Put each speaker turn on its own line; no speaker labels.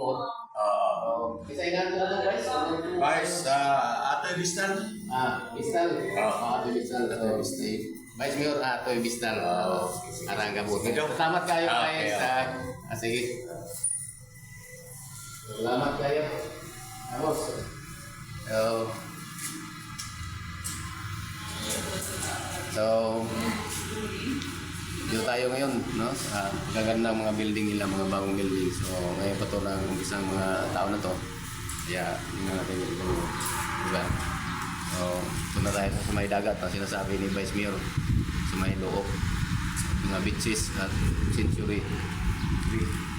lungkot. Isa ingat ko na ito, guys.
Vice, Ate Bistan.
Bistal.
Oo.
Bistal. Vice Mayor, Atoy Bistal. Aranga po. Salamat kayo, guys. Sige. Salamat kayo. Amos. So, dito tayo ngayon, no? Gaganda ng mga building nila, mga bagong building. So, ngayon pa ito ng isang mga tao na to. Kaya, tingnan natin ito. Diba? So, punta tayo sa may dagat na sinasabi ni Vice Mayor sa may loob. Mga beaches at Century 3.